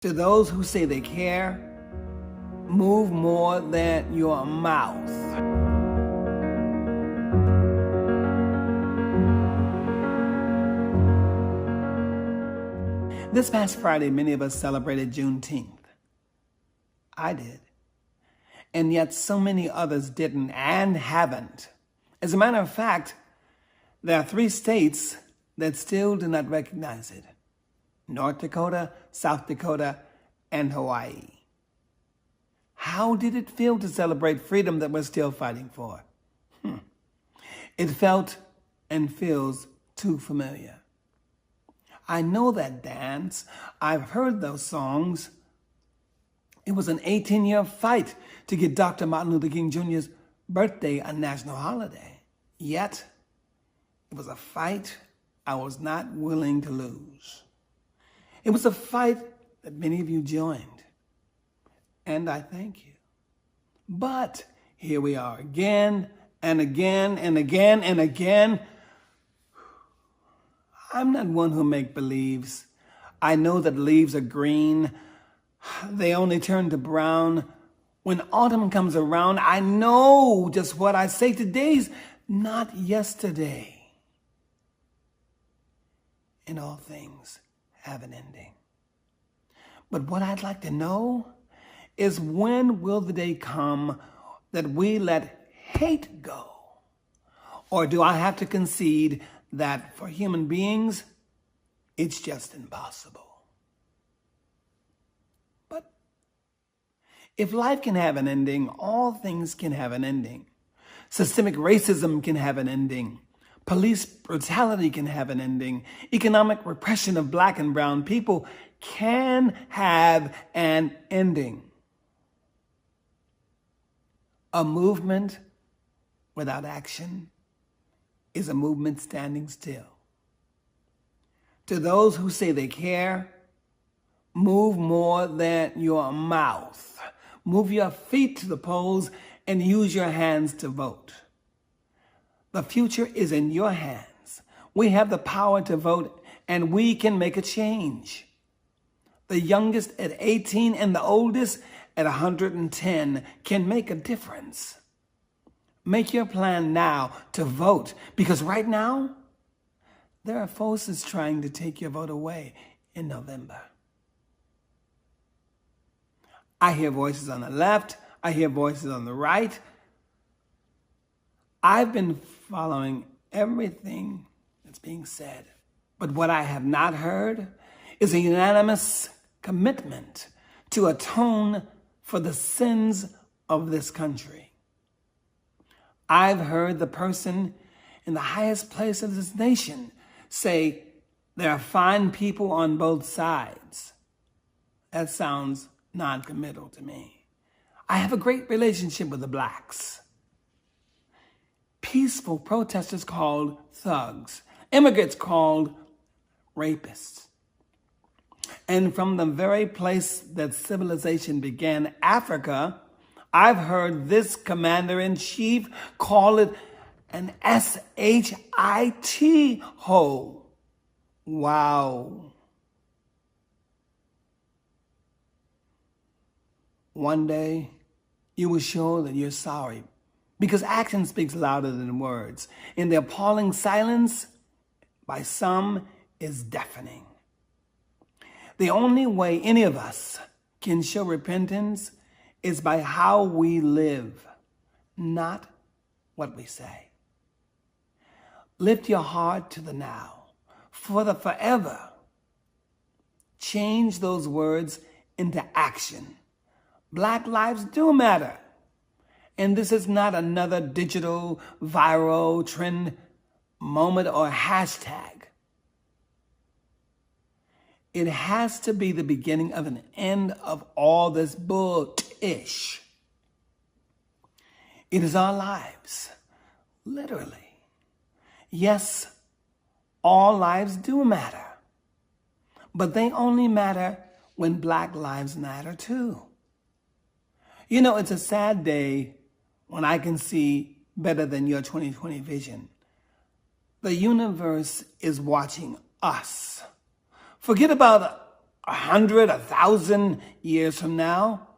To those who say they care, move more than your mouth. This past Friday, many of us celebrated Juneteenth. I did. And yet so many others didn't and haven't. As a matter of fact, there are 3 states that still do not recognize it: North Dakota, South Dakota, and Hawaii. How did it feel to celebrate freedom that we're still fighting for? It felt and feels too familiar. I know that dance. I've heard those songs. It was an 18-year fight to get Dr. Martin Luther King Jr.'s birthday a national holiday. Yet, it was a fight I was not willing to lose. It was a fight that many of you joined, and I thank you. But here we are again and again and again and again. I'm not one who make believes. I know that leaves are green. They only turn to brown. When autumn comes around, I know just what I say. Today's not yesterday. And all things have an ending. But what I'd like to know is, when will the day come that we let hate go? Or do I have to concede that for human beings, it's just impossible? But if life can have an ending, all things can have an ending. Systemic racism can have an ending. Police brutality can have an ending. Economic repression of Black and brown people can have an ending. A movement without action is a movement standing still. To those who say they care, move more than your mouth. Move your feet to the polls and use your hands to vote. The future is in your hands. We have the power to vote, and we can make a change. The youngest at 18 and the oldest at 110 can make a difference. Make your plan now to vote, because right now, there are forces trying to take your vote away in November. I hear voices on the left. I hear voices on the right. I've been following everything that's being said. But what I have not heard is a unanimous commitment to atone for the sins of this country. I've heard the person in the highest place of this nation say there are fine people on both sides. That sounds non-committal to me. I have a great relationship with the Blacks. Peaceful protesters called thugs. Immigrants called rapists. And from the very place that civilization began, Africa, I've heard this commander-in-chief call it an SHIT hole. Wow. One day, you will show that you're sorry, because action speaks louder than words, and the appalling silence by some is deafening. The only way any of us can show repentance is by how we live, not what we say. Lift your heart to the now, for the forever. Change those words into action. Black lives do matter. And this is not another digital, viral trend moment or hashtag. It has to be the beginning of an end of all this bull-ish. It is our lives, literally. Yes, all lives do matter, but they only matter when Black lives matter too. You know, it's a sad day when I can see better than your 20/20 vision. The universe is watching us. Forget about 100, 1,000 years from now?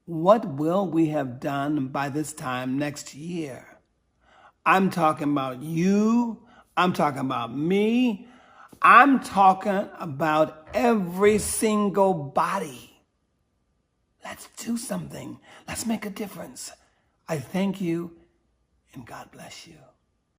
What will we have done by this time next year? I'm talking about you. I'm talking about me. I'm talking about every single body. Let's do something. Let's make a difference. I thank you, and God bless you.